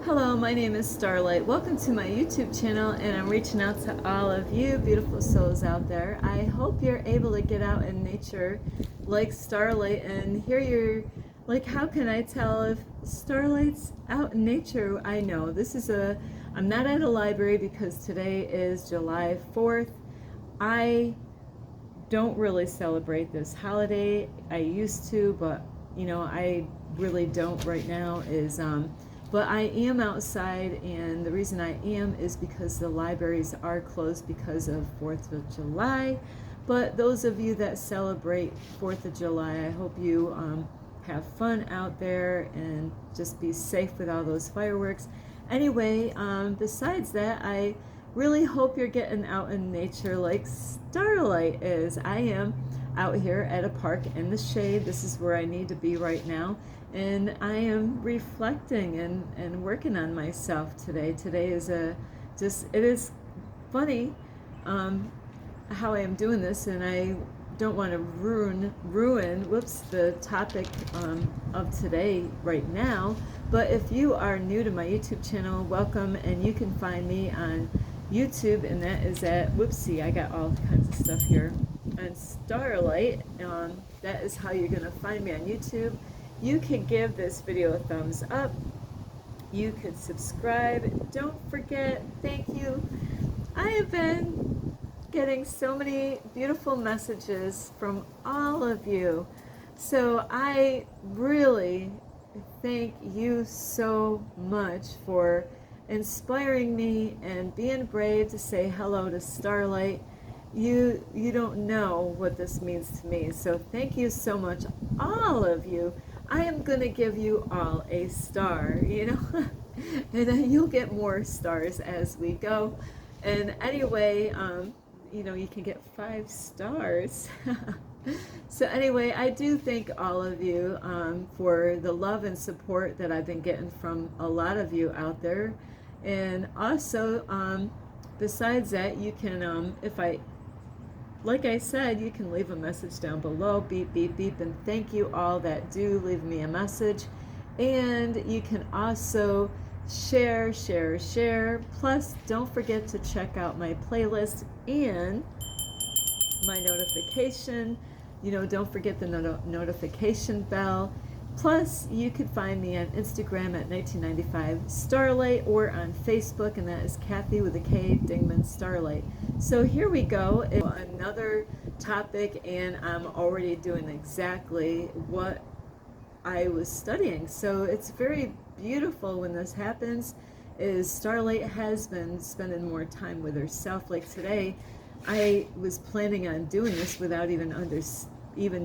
Hello, my name is Starlight. Welcome to my YouTube channel, and I'm reaching out to all of you beautiful souls out there. I hope you're able to get out in nature like Starlight and hear your, like, how can I tell if Starlight's out in nature? I know I'm not at a library because today is July 4th. I don't really celebrate this holiday. I used to, but I really don't right now but I am outside, and the reason I am is because the libraries are closed because of 4th of July. But those of you that celebrate 4th of July, I hope you have fun out there and just be safe with all those fireworks. Anyway, besides that, I really hope you're getting out in nature like Starlight is. I am out here at a park in the shade. This is where I need to be right now. And I am reflecting and working on myself today. Today is it is funny how I am doing this, and I don't want to ruin the topic of today right now. But if you are new to my YouTube channel, welcome, and you can find me on YouTube, and that is at, whoopsie, I got all kinds of stuff here, on Starlight. That is how you're going to find me on YouTube. You can give this video a thumbs up. You could subscribe. Don't forget, thank you. I have been getting so many beautiful messages from all of you. So I really thank you so much for inspiring me and being brave to say hello to Starlight. You don't know what this means to me. So thank you so much, all of you. I am going to give you all a star, and then you'll get more stars as we go. And anyway, you can get 5 stars. So anyway, I do thank all of you for the love and support that I've been getting from a lot of you out there. And also, besides that, you can, like I said, you can leave a message down below, beep, beep, beep, and thank you all that do leave me a message. And you can also share. Plus, don't forget to check out my playlist and my notification. Don't forget the notification bell. Plus, you can find me on Instagram at 1995 Starlight, or on Facebook, and that is Kathy with a K, Dingman Starlight. So here we go, another topic, and I'm already doing exactly what I was studying. So it's very beautiful when this happens, is Starlight has been spending more time with herself. Like today, I was planning on doing this without even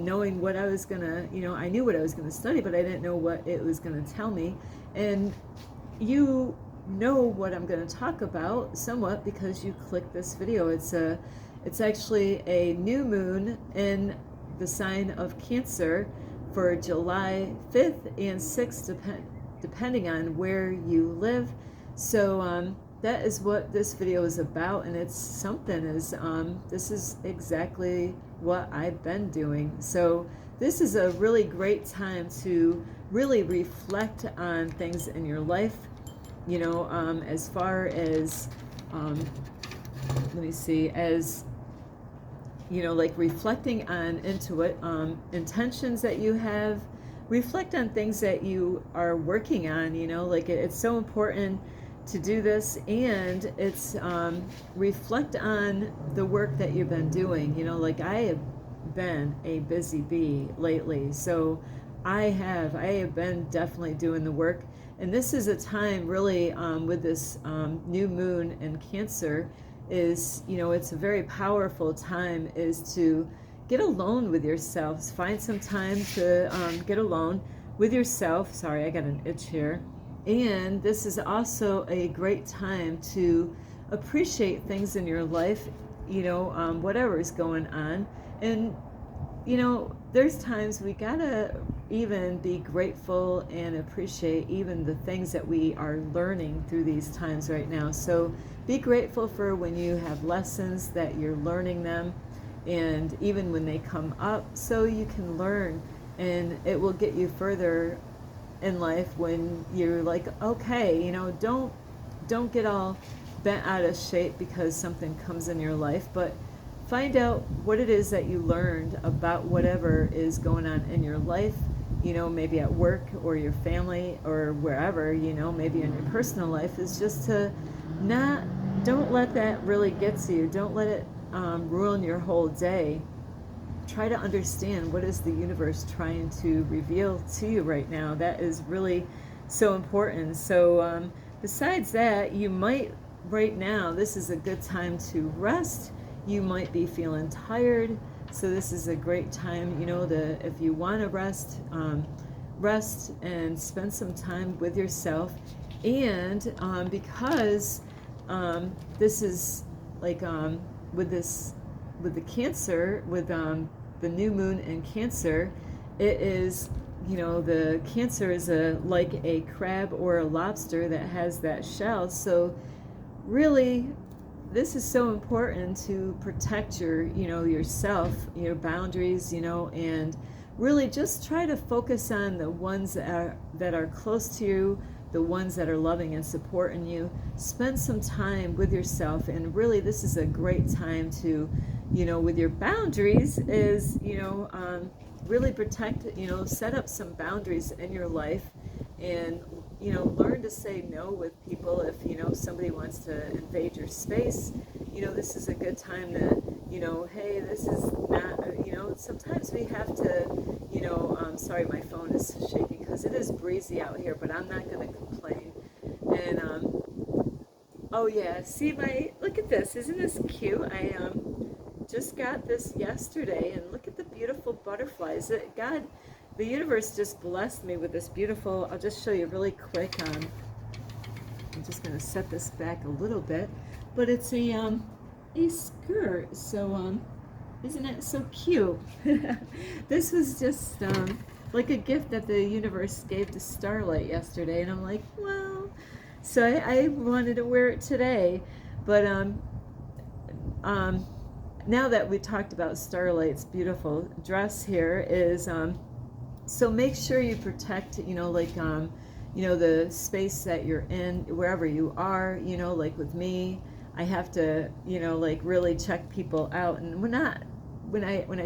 knowing what I was gonna, I knew what I was gonna study, but I didn't know what it was gonna tell me. And you know what I'm gonna talk about somewhat because you clicked this video. It's actually a new moon in the sign of Cancer for July 5th and 6th, depending on where you live. So that is what this video is about, and it's something this is exactly what I've been doing. So this is a really great time to really reflect on things in your life, as far as let me see, as like reflecting on intentions that you have. Reflect on things that you are working on, like it's so important to do this, and it's reflect on the work that you've been doing. Like I have been a busy bee lately, so I have been definitely doing the work. And this is a time really with this new moon in Cancer is, it's a very powerful time, is to get alone with yourselves. Find some time to get alone with yourself. Sorry, I got an itch here. And this is also a great time to appreciate things in your life, whatever is going on. And, there's times we gotta even be grateful and appreciate even the things that we are learning through these times right now. So be grateful for when you have lessons that you're learning them, and even when they come up, so you can learn, and it will get you further in life when you're like, okay, don't get all bent out of shape because something comes in your life, but find out what it is that you learned about whatever is going on in your life, maybe at work or your family or wherever, maybe in your personal life, is just to don't let that really get to you. Don't let it ruin your whole day. Try to understand what is the universe trying to reveal to you right now. That is really so important. So besides that, you might, right now, this is a good time to rest. You might be feeling tired, so this is a great time, if you want to rest, rest and spend some time with yourself. And because this is like with the Cancer, with the new moon in Cancer, it is, the Cancer is like a crab or a lobster that has that shell. So really, this is so important to protect yourself, your boundaries, and really just try to focus on the ones that are close to you, the ones that are loving and supporting you. Spend some time with yourself, and really this is a great time to, with your boundaries, is, really protect, set up some boundaries in your life, and learn to say no with people. If somebody wants to invade your space, this is a good time to, hey, this is not, sometimes we have to, sorry, my phone is shaking because it is breezy out here, but I'm not going to complain. And oh yeah, see, look at this, isn't this cute? I just got this yesterday, and look at the beautiful butterflies. The universe just blessed me with this beautiful, I'll just show you really quick. I'm just going to set this back a little bit, but it's a skirt. So isn't it so cute? This was just like a gift that the universe gave to Starlight yesterday, and I'm like, well, so I wanted to wear it today. But now that we talked about Starlight's beautiful dress here, is so make sure you protect, the space that you're in, wherever you are. Like with me, I have to, really check people out. And when I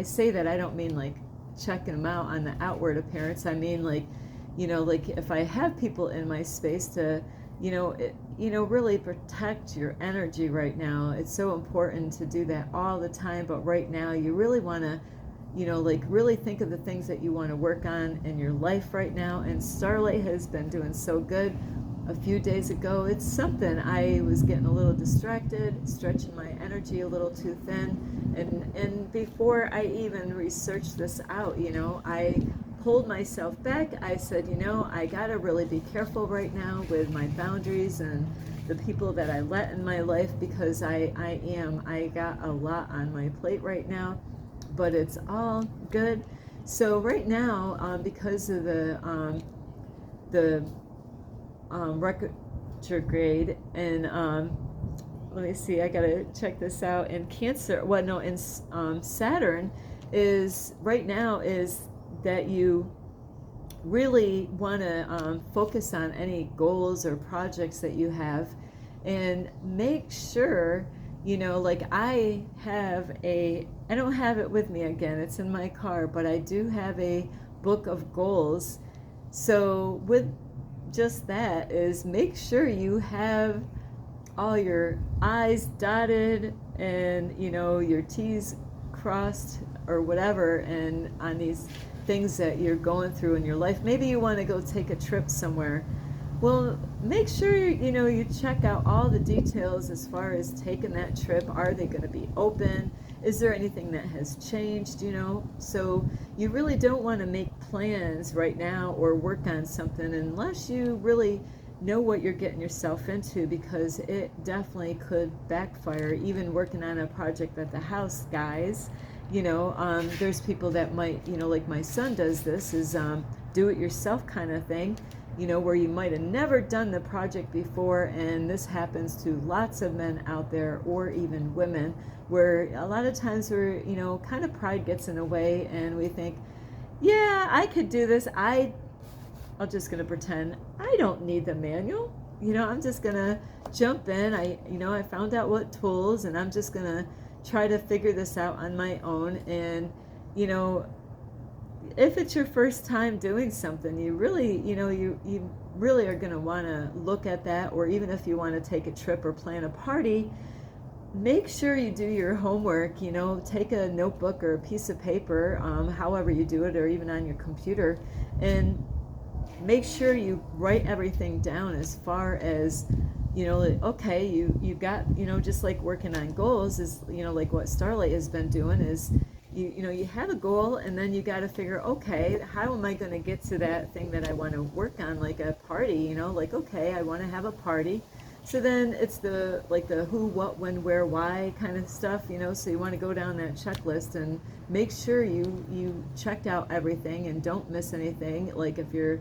say that, I don't mean like checking them out on the outward appearance. I mean like if I have people in my space, to, really protect your energy right now. It's so important to do that all the time. But right now, you really want to, really think of the things that you want to work on in your life right now. And Starlight has been doing so good. A few days ago, it's something, I was getting a little distracted, stretching my energy a little too thin. And before I even researched this out, I pulled myself back. I said, I gotta really be careful right now with my boundaries and the people that I let in my life, because I got a lot on my plate right now, but it's all good. So right now, because of the retrograde, and let me see, I gotta check this out. In Cancer, well, no, in Saturn is right now, is that you really want to focus on any goals or projects that you have, and make sure, like I don't have it with me again, it's in my car, but I do have a book of goals. So with just that, is make sure you have all your I's dotted and your T's crossed or whatever, and on these things that you're going through in your life. Maybe you want to go take a trip somewhere. Well, make sure you check out all the details as far as taking that trip. Are they going to be open? Is there anything that has changed? So you really don't want to make plans right now or work on something unless you really know what you're getting yourself into, because it definitely could backfire. Even working on a project at the house, guys, there's people that might, like my son does this, is do it yourself kind of thing, where you might have never done the project before. And this happens to lots of men out there, or even women, where a lot of times we're, kind of pride gets in the way, and we think, yeah, I could do this. I'm just going to pretend I don't need the manual. I'm just going to jump in. I found out what tools, and I'm just going to try to figure this out on my own. And, if it's your first time doing something, you really, you really are going to want to look at that. Or even if you want to take a trip or plan a party, make sure you do your homework. Take a notebook or a piece of paper, however you do it, or even on your computer, and make sure you write everything down as far as, okay, you got, just like working on goals is, like what Starlight has been doing is, you have a goal, and then you got to figure, okay, how am I going to get to that thing that I want to work on, like a party, like, okay, I want to have a party. So then it's the who, what, when, where, why kind of stuff, so you want to go down that checklist and make sure you checked out everything and don't miss anything. Like if you're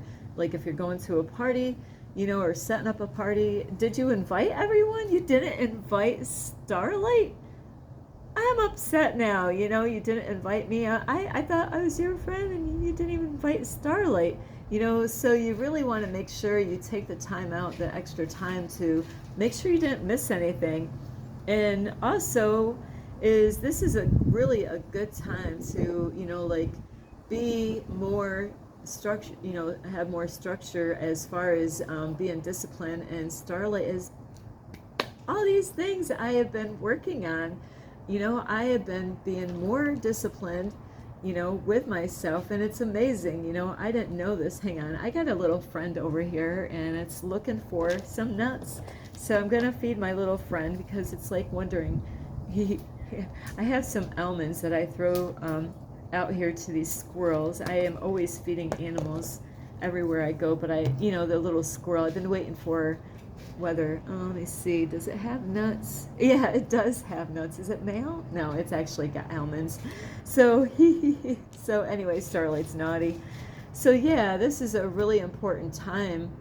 going to a party, or setting up a party, did you invite everyone? You didn't invite Starlight? I'm upset now, you didn't invite me. I thought I was your friend, and you didn't even invite Starlight. So you really want to make sure you take the time out, the extra time, to make sure you didn't miss anything. And also, this is really a good time to, be more structure, have more structure as far as being disciplined. And Starlight is all these things I have been working on. I have been being more disciplined, with myself, and it's amazing. I didn't know this. Hang on, I got a little friend over here, and it's looking for some nuts. So I'm gonna feed my little friend, because it's like wondering. I have some almonds that I throw out here to these squirrels. I am always feeding animals everywhere I go, but the little squirrel, I've been waiting for whether, let me see, does it have nuts? Yeah, it does have nuts. Is it male? No, it's actually got almonds. So so anyway, Starlight's naughty. So yeah, this is a really important time,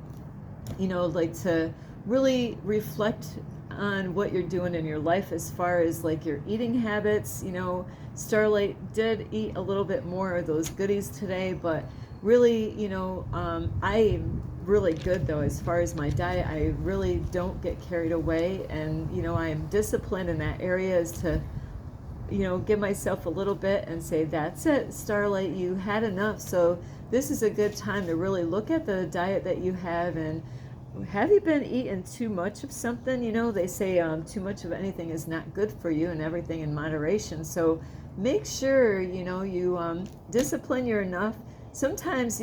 to really reflect on what you're doing in your life as far as like your eating habits. Starlight did eat a little bit more of those goodies today, but really, I'm really good though as far as my diet. I really don't get carried away, and I am disciplined in that area, is to give myself a little bit and say, that's it, Starlight, you had enough. So this is a good time to really look at the diet that you have, and have you been eating too much of something? They say too much of anything is not good for you, and everything in moderation. So make sure you discipline your enough. Sometimes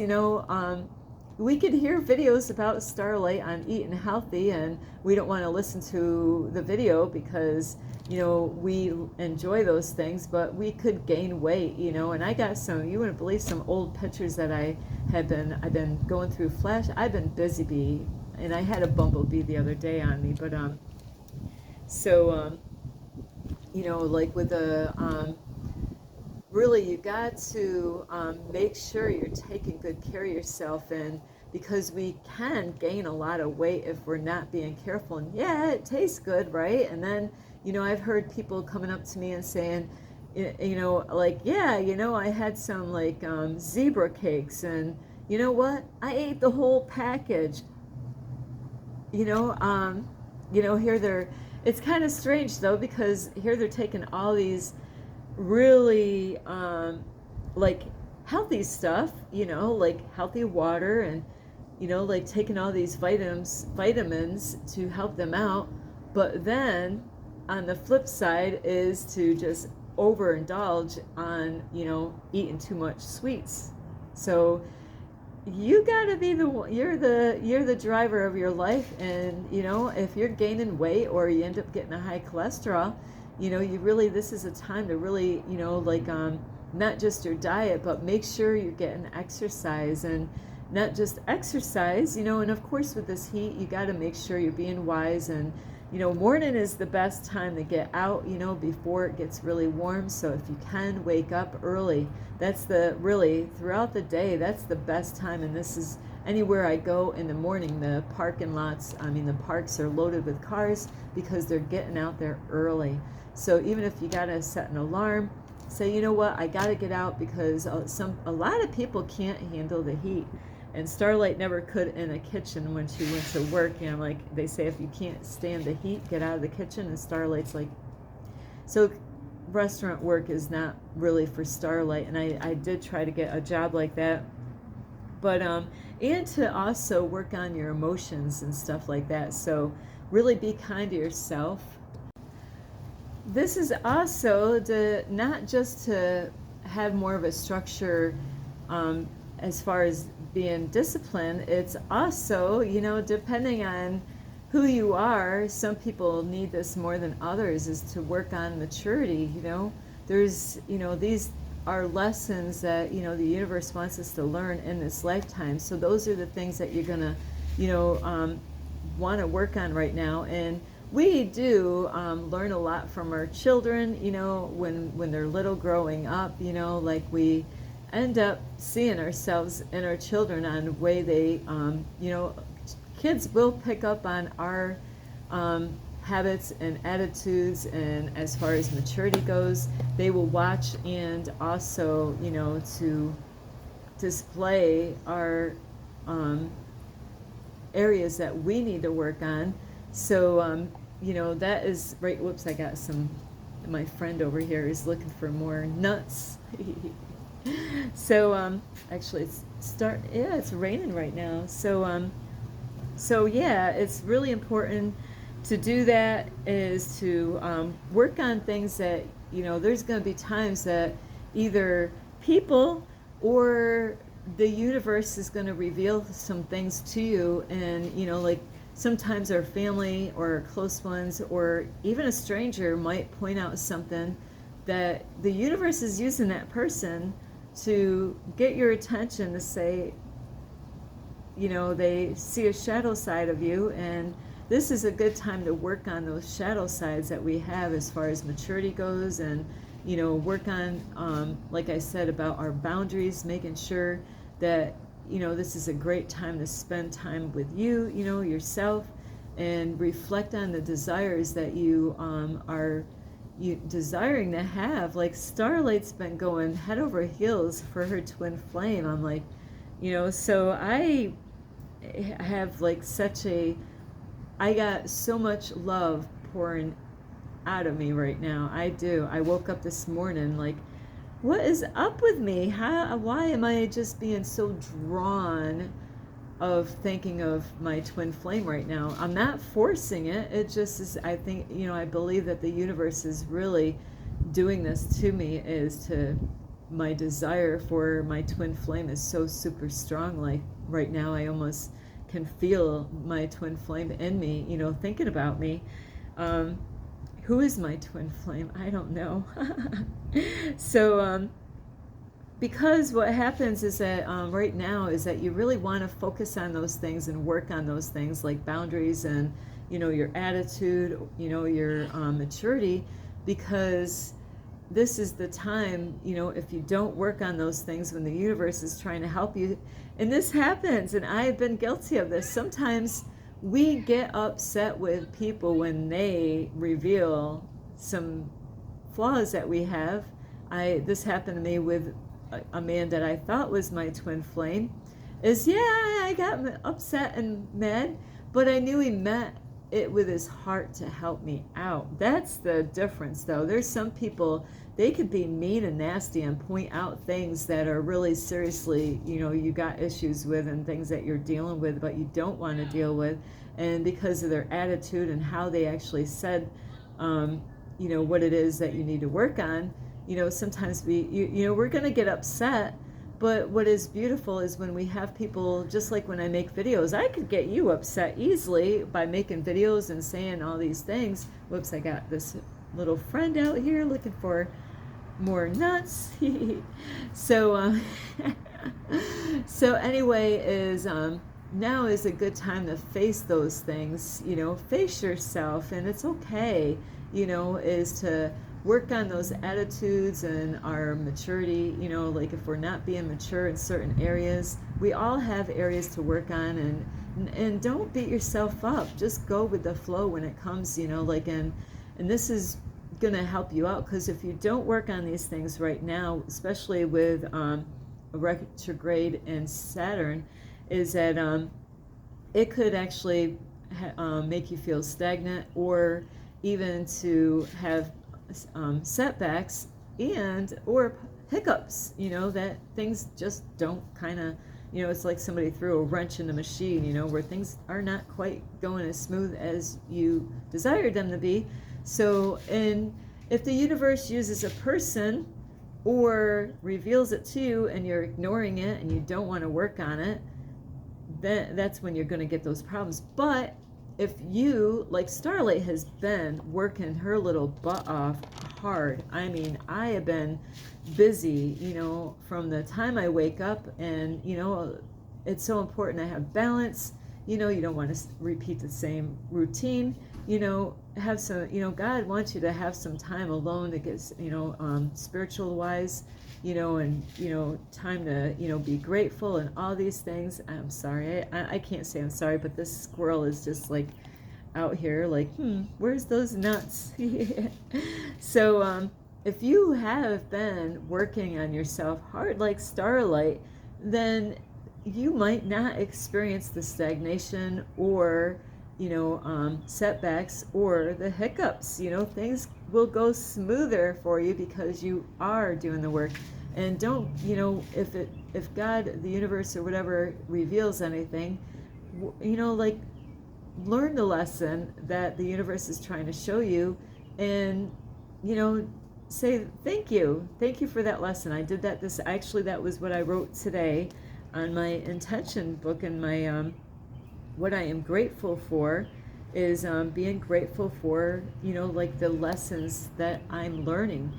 we could hear videos about Starlight on eating healthy, and we don't want to listen to the video because we enjoy those things, but we could gain weight, and I got some, you wouldn't believe, some old pictures that I've been going through Flash. I've been busy bee, and I had a bumblebee the other day on me, but like with the really, you got to make sure you're taking good care of yourself, and because we can gain a lot of weight if we're not being careful. And yeah, it tastes good, right? And then I've heard people coming up to me and saying, like, yeah, I had some like zebra cakes, and you know what? I ate the whole package. Here they're. It's kind of strange though, because here they're taking all these really like healthy stuff, like healthy water, and like taking all these vitamins to help them out. But then on the flip side is to just overindulge on eating too much sweets. So you gotta be you're the driver of your life. And if you're gaining weight or you end up getting a high cholesterol, you really, this is a time to really, not just your diet, but make sure you're getting exercise. And not just exercise, and of course with this heat, you got to make sure you're being wise. And, morning is the best time to get out, before it gets really warm. So if you can wake up early, that's really throughout the day, that's the best time. And this is anywhere I go in the morning, the parking lots, the parks are loaded with cars because they're getting out there early. So even if you got to set an alarm, say, you know what, I got to get out, because a lot of people can't handle the heat. and Starlight never could in a kitchen when she went to work. You know, like they say, if you can't stand the heat, get out of the kitchen. And Starlight's like, so restaurant work is not really for Starlight. And I did try to get a job like that. But, and to also work on your emotions and stuff like that. So really be kind to yourself. This is also not just to have more of a structure as far as being disciplined. It's also, you know, depending on who you are, some people need this more than others, is to work on maturity. You know, there's, you know, these are lessons that, you know, the universe wants us to learn in this lifetime. So those are the things that you're gonna, you know, want to work on right now. And we do learn a lot from our children, you know, when they're little, growing up. You know, like we end up seeing ourselves in our children on the way they, you know, kids will pick up on our habits and attitudes, and as far as maturity goes, they will watch and also, you know, to display our areas that we need to work on. So, you know, that is right. Whoops, I got my friend over here is looking for more nuts. So, actually it's raining right now. So yeah, it's really important to do that, is to work on things that, you know, there's going to be times that either people or the universe is going to reveal some things to you. And, you know, like sometimes our family or our close ones or even a stranger might point out something that the universe is using that person to get your attention, to say, you know, they see a shadow side of you, and this is a good time to work on those shadow sides that we have as far as maturity goes. And, you know, work on, like I said, about our boundaries, making sure that, you know, this is a great time to spend time with you, you know, yourself, and reflect on the desires that you are desiring to have. Like Starlight's been going head over heels for her twin flame. I'm like, you know, so I have like I got so much love pouring out of me right now. I do. I woke up this morning like, what is up with me? Why am I just being so drawn of thinking of my twin flame right now? I'm not forcing it. It just is, I think, you know, I believe that the universe is really doing this to me, is to, my desire for my twin flame is so super strong. Like right now, I almost can feel my twin flame in me, you know, thinking about me. Who is my twin flame? I don't know. So, because what happens is that right now is that you really want to focus on those things and work on those things, like boundaries and, you know, your attitude, you know, your maturity, because this is the time, you know, if you don't work on those things when the universe is trying to help you. And this happens, and I've been guilty of this. Sometimes we get upset with people when they reveal some flaws that we have. This happened to me with a man that I thought was my twin flame. I got upset and mad, but I knew he meant it with his heart to help me out. That's the difference, though. There's some people, they could be mean and nasty and point out things that are really seriously, you know, you got issues with, and things that you're dealing with but you don't want to deal with. And because of their attitude and how they actually said, you know, what it is that you need to work on, you know, sometimes you know, we're going to get upset. But what is beautiful is when we have people, just like when I make videos, I could get you upset easily by making videos and saying all these things. Whoops, I got this little friend out here looking for more nuts. So, so anyway, now is a good time to face those things, you know, face yourself, and it's okay, you know, is to work on those attitudes and our maturity. You know, like if we're not being mature in certain areas, we all have areas to work on, and don't beat yourself up. Just go with the flow when it comes, you know, like, and this is going to help you out, because if you don't work on these things right now, especially with retrograde and Saturn, is that it could actually make you feel stagnant, or even to have setbacks and or hiccups, that things just don't kind of, it's like somebody threw a wrench in the machine, where things are not quite going as smooth as you desired them to be. So, and if the universe uses a person or reveals it to you and you're ignoring it and you don't want to work on it, then that's when you're going to get those problems. But if you, like Starlight has been working her little butt off hard. I mean, I have been busy, from the time I wake up, and, it's so important to have balance. You don't want to repeat the same routine, have some, God wants you to have some time alone to get, spiritual wise, and, time to, be grateful and all these things. I'm sorry. I can't say I'm sorry, but this squirrel is just like out here like, where's those nuts? So, if you have been working on yourself hard like Starlight, then you might not experience the stagnation or, setbacks or the hiccups. Things will go smoother for you because you are doing the work. And don't, if God, the universe, or whatever reveals anything, like, learn the lesson that the universe is trying to show you, and, say thank you for that lesson. I did that that was what I wrote today on my intention book, and my what I am grateful for is being grateful for, like the lessons that I'm learning.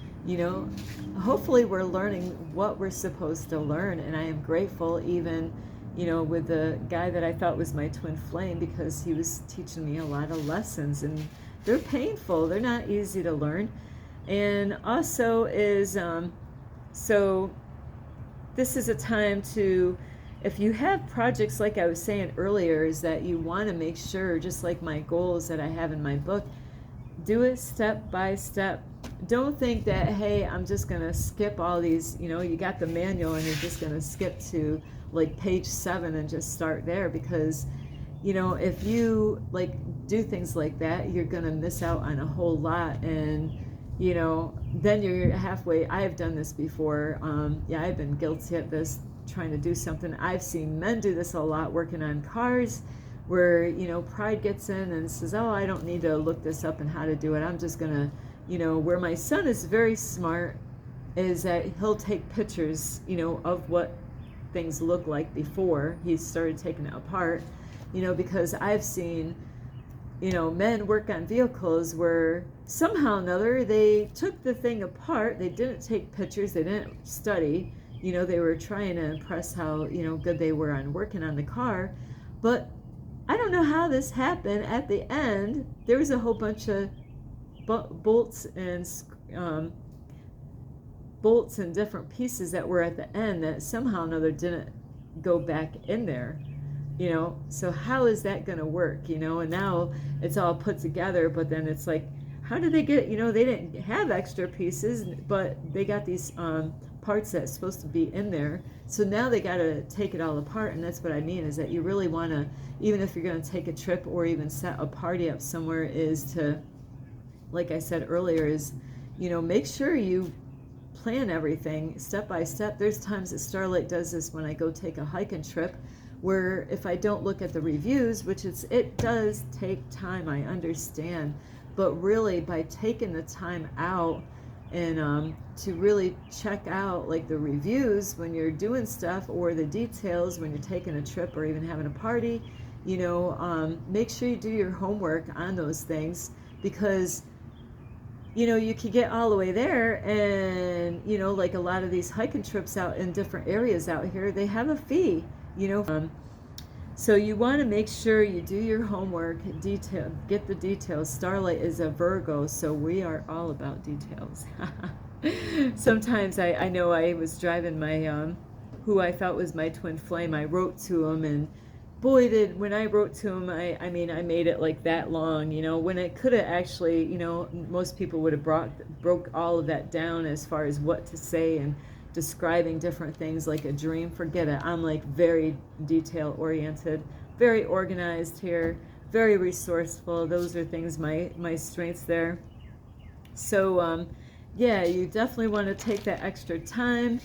Hopefully we're learning what we're supposed to learn, and I am grateful even, with the guy that I thought was my twin flame, because he was teaching me a lot of lessons, and they're painful. They're not easy to learn. And also is, so this is a time to, if you have projects, like I was saying earlier, is that you want to make sure, just like my goals that I have in my book, do it step by step. Don't think that, hey, I'm just going to skip all these, you got the manual and you're just going to skip to like page 7 and just start there, because, if you like do things like that, you're going to miss out on a whole lot. And then you're halfway. I have done this before. I've been guilty at this, trying to do something. I've seen men do this a lot, working on cars, where, pride gets in and says, oh, I don't need to look this up and how to do it. I'm just going to, where my son is very smart, is that he'll take pictures, of what things look like before he started taking it apart, because I've seen, men work on vehicles where somehow or another they took the thing apart. They didn't take pictures. They didn't study. They were trying to impress how, good they were on working on the car. But I don't know how this happened. At the end, there was a whole bunch of bolts and different pieces that were at the end that somehow or another didn't go back in there. So how is that going to work? And now it's all put together, but then it's like, how did they get, they didn't have extra pieces, but they got these parts that's supposed to be in there. So now they got to take it all apart. And that's what I mean, is that you really want to, even if you're going to take a trip or even set a party up somewhere, is to, like I said earlier, is, make sure you plan everything step by step. There's times that Starlight does this when I go take a hiking trip, where if I don't look at the reviews, which it does take time, I understand, but really by taking the time out and to really check out like the reviews when you're doing stuff, or the details when you're taking a trip or even having a party, make sure you do your homework on those things, because you could get all the way there and, like a lot of these hiking trips out in different areas out here, they have a fee, so you want to make sure you do your homework, get the details. Starlight is a Virgo, so we are all about details. Sometimes I know I was driving my, who I thought was my twin flame, I wrote to him, and boy, when I wrote to him, I mean, I made it like that long, when it could have actually, most people would have broke all of that down as far as what to say, and, describing different things like a dream, forget it. I'm like very detail oriented, very organized here, very resourceful. Those are things, my strengths there. So yeah, you definitely want to take that extra time.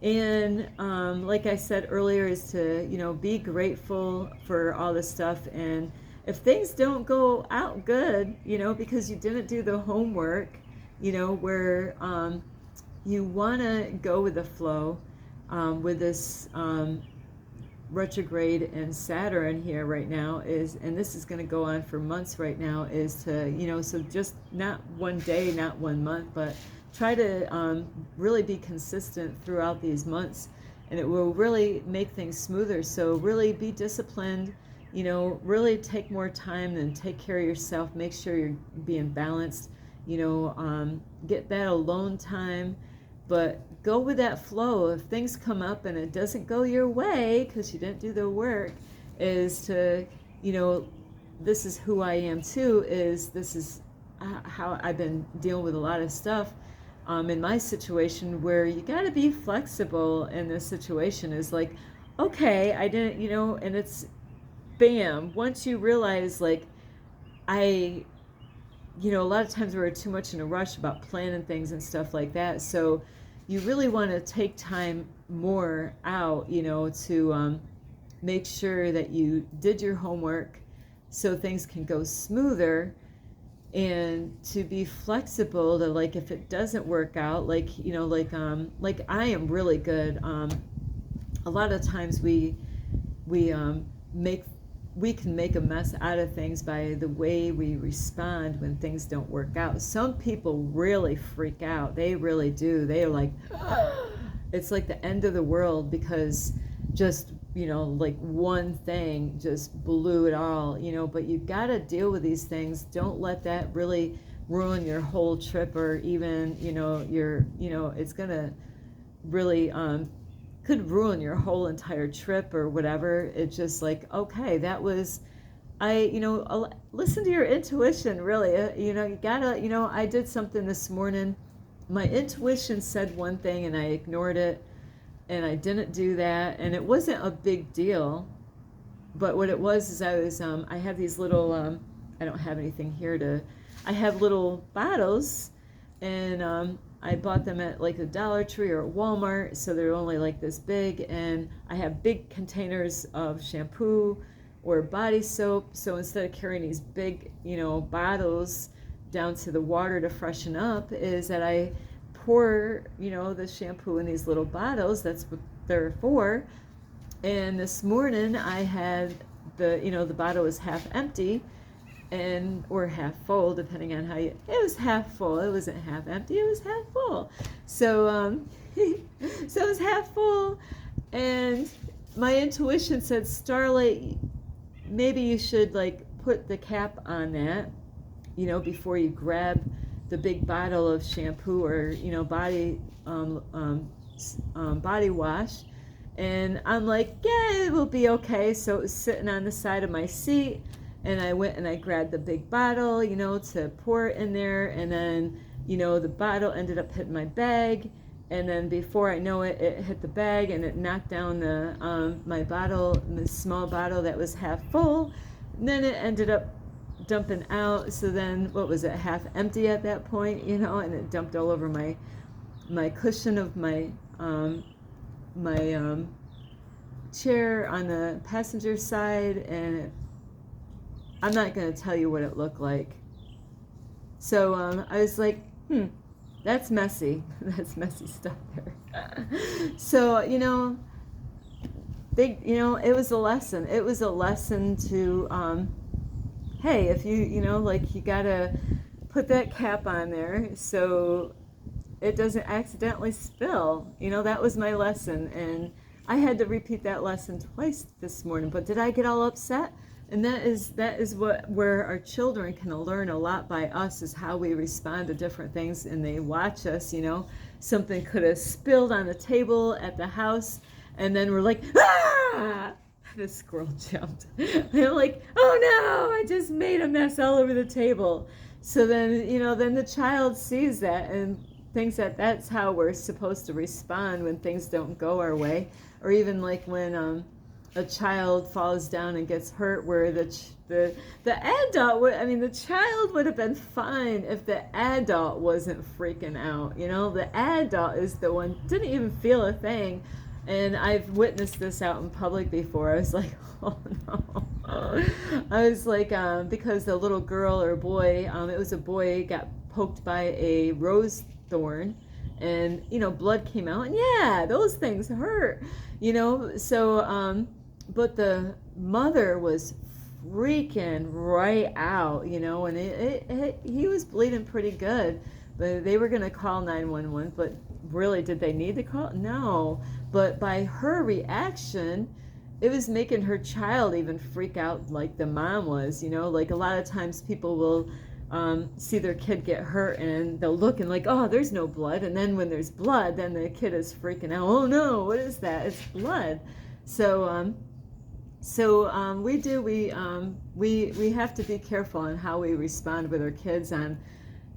And like I said earlier, is to, you know, be grateful for all this stuff. And if things don't go out good, you know, because you didn't do the homework, you know, where you want to go with the flow with this retrograde in Saturn here right now is, and this is going to go on for months right now, is to, you know, so just not one day, not 1 month, but try to really be consistent throughout these months, and it will really make things smoother. So really be disciplined, you know, really take more time and take care of yourself, make sure you're being balanced, you know, get that alone time, but go with that flow. If things come up and it doesn't go your way because you didn't do the work, is to, you know, this is who I am too, is this is how I've been dealing with a lot of stuff in my situation, where you got to be flexible in this situation. Is like, okay, I didn't, you know, and it's bam, once you realize, like, you know, a lot of times we're too much in a rush about planning things and stuff like that. So you really want to take time more out, you know, to make sure that you did your homework so things can go smoother, and to be flexible to, like, if it doesn't work out, like, you know, like I am really good. A lot of times we can make a mess out of things by the way we respond when things don't work out. Some people really freak out. They really do. They are like, it's like the end of the world, because just, you know, like one thing just blew it all, you know. But you got to deal with these things. Don't let that really ruin your whole trip, or even, you know, it's going to really could ruin your whole entire trip or whatever. It's just like, okay, that was, you know, listen to your intuition, really. You know, you gotta, you know, I did something this morning. My intuition said one thing and I ignored it, and I didn't do that, and it wasn't a big deal. But what it was is I have these little, I don't have anything here I have little bottles, and I bought them at like a Dollar Tree or at Walmart, so they're only like this big, and I have big containers of shampoo or body soap. So instead of carrying these big, you know, bottles down to the water to freshen up, is that I pour, you know, the shampoo in these little bottles. That's what they're for. And this morning I had the, you know, the bottle was half empty, or half full, depending on how you, it was half full. It wasn't half empty, it was half full. So so it was half full, and my intuition said, Starlight, maybe you should like put the cap on that, you know, before you grab the big bottle of shampoo or, you know, body wash. And I'm like, yeah, it will be okay. So it was sitting on the side of my seat, and I went and I grabbed the big bottle, you know, to pour it in there. And then, you know, the bottle ended up hitting my bag. And then before I know it, it hit the bag and it knocked down my bottle, the small bottle that was half full. And then it ended up dumping out. So then, what was it, half empty at that point, you know, and it dumped all over my cushion of my chair on the passenger side, and I'm not going to tell you what it looked like. So I was like, that's messy. That's messy stuff there. So, you know, it was a lesson. It was a lesson to, hey, if you know, like, you got to put that cap on there so it doesn't accidentally spill. You know, that was my lesson. And I had to repeat that lesson twice this morning. But did I get all upset? And that is where our children can learn a lot by us, is how we respond to different things, and they watch us. You know, something could have spilled on the table at the house, and then we're like, ah! The squirrel jumped. And I'm like, oh no, I just made a mess all over the table. So then, you know, then the child sees that, and that's how we're supposed to respond when things don't go our way, or even like when a child falls down and gets hurt, where the adult would, I mean, the child would have been fine if the adult wasn't freaking out. You know, the adult is the one didn't even feel a thing. And I've witnessed this out in public before. I was like, oh no. I was like, because the little girl or boy, it was a boy, got poked by a rose thorn, and you know, blood came out, and yeah, those things hurt, you know. So but the mother was freaking right out, you know, and he was bleeding pretty good, but they were going to call 911. But really, did they need to call? No. But by her reaction, it was making her child even freak out like the mom was, you know. Like a lot of times people will see their kid get hurt and they'll look and like, oh, there's no blood. And then when there's blood, then the kid is freaking out. Oh no, what is that? It's blood. So we have to be careful on how we respond with our kids on,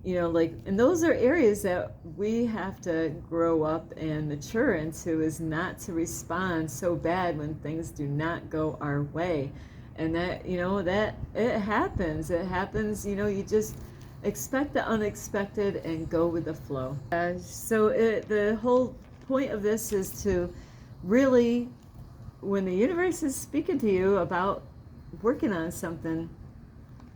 you know, like, and those are areas that we have to grow up and mature into, is not to respond so bad when things do not go our way. And that, you know, that it happens, you know. You just expect the unexpected and go with the flow. So the whole point of this is to really, when the universe is speaking to you about working on something,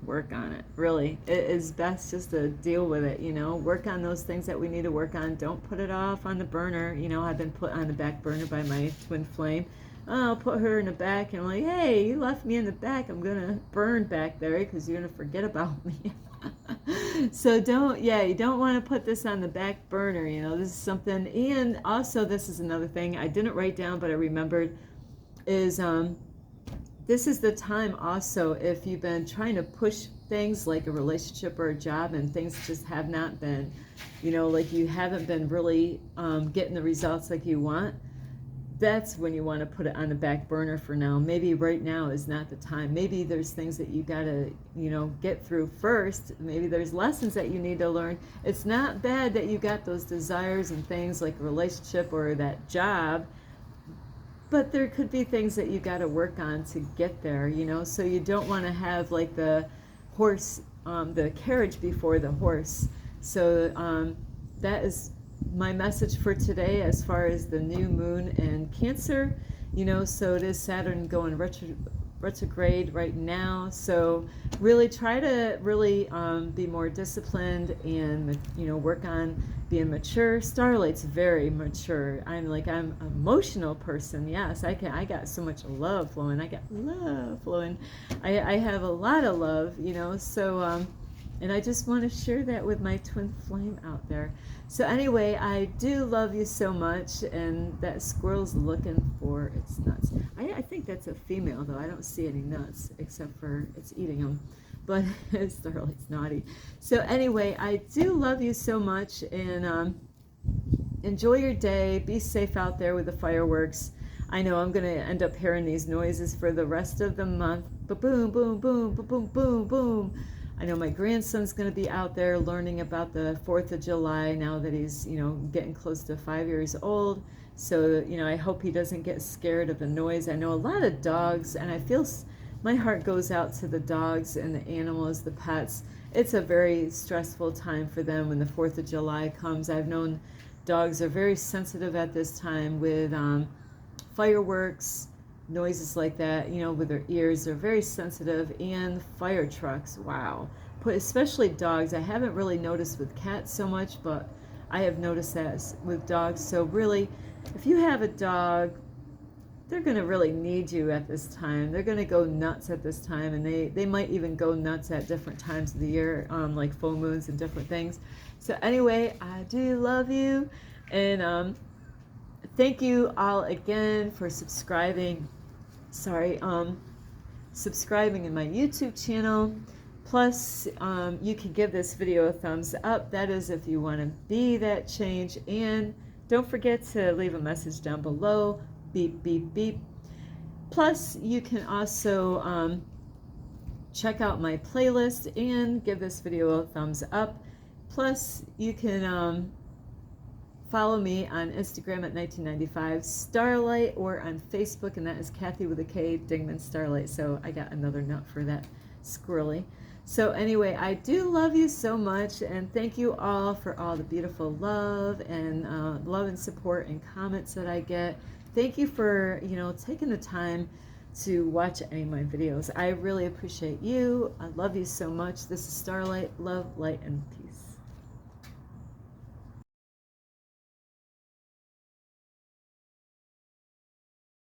work on it. Really, it is best just to deal with it, you know. Work on those things that we need to work on. Don't put it off on the burner. You know, I've been put on the back burner by my twin flame. I'll put her in the back, and I'm like, hey, you left me in the back, I'm gonna burn back there because you're gonna forget about me. So you don't want to put this on the back burner, you know. This is something. And also, this is another thing I didn't write down but I remembered, is this is the time also, if you've been trying to push things like a relationship or a job and things just have not been, you know, like you haven't been really getting the results like you want, that's when you want to put it on the back burner for now. Maybe right now is not the time. Maybe there's things that you got to, you know, get through first. Maybe there's lessons that you need to learn. It's not bad that you got those desires and things like a relationship or that job, but there could be things that you got to work on to get there, you know. So you don't want to have like the horse, the carriage before the horse. So that is my message for today as far as the new moon and Cancer, you know. So it is Saturn going retrograde right now. So really try to really be more disciplined and, you know, work on being mature. Starlight's very mature. I'm an emotional person. Yes, I got so much love flowing. I have a lot of love, you know. So and I just want to share that with my twin flame out there. So anyway, I do love you so much, and that squirrel's looking for its nuts. I think that's a female, though. I don't see any nuts, except for it's eating them. But Starlight's naughty. So anyway, I do love you so much, and enjoy your day. Be safe out there with the fireworks. I know I'm going to end up hearing these noises for the rest of the month. Ba-boom, boom, boom, ba-boom, boom, boom. I know my grandson's going to be out there learning about the 4th of July now that he's, you know, getting close to 5 years old. So, you know, I hope he doesn't get scared of the noise. I know a lot of dogs, and I feel my heart goes out to the dogs and the animals, the pets. It's a very stressful time for them when the 4th of July comes. I've known dogs are very sensitive at this time with fireworks, noises like that, you know, with their ears. They're very sensitive. And fire trucks, wow. Especially dogs. I haven't really noticed with cats so much, but I have noticed that with dogs. So really, if you have a dog, they're going to really need you at this time. They're going to go nuts at this time, and they might even go nuts at different times of the year, like full moons and different things. So anyway, I do love you, and thank you all again for subscribing in my YouTube channel. Plus, you can give this video a thumbs up. That is if you want to be that change. And don't forget to leave a message down below. Beep, beep, beep. Plus, you can also check out my playlist and give this video a thumbs up. Plus, you can follow me on Instagram at 1995 Starlight, or on Facebook, and that is Kathy with a K, Dingman Starlight. So I got another nut for that squirrely. So anyway, I do love you so much, and thank you all for all the beautiful love and support and comments that I get. Thank you for, taking the time to watch any of my videos. I really appreciate you. I love you so much. This is Starlight. Love, light, and peace.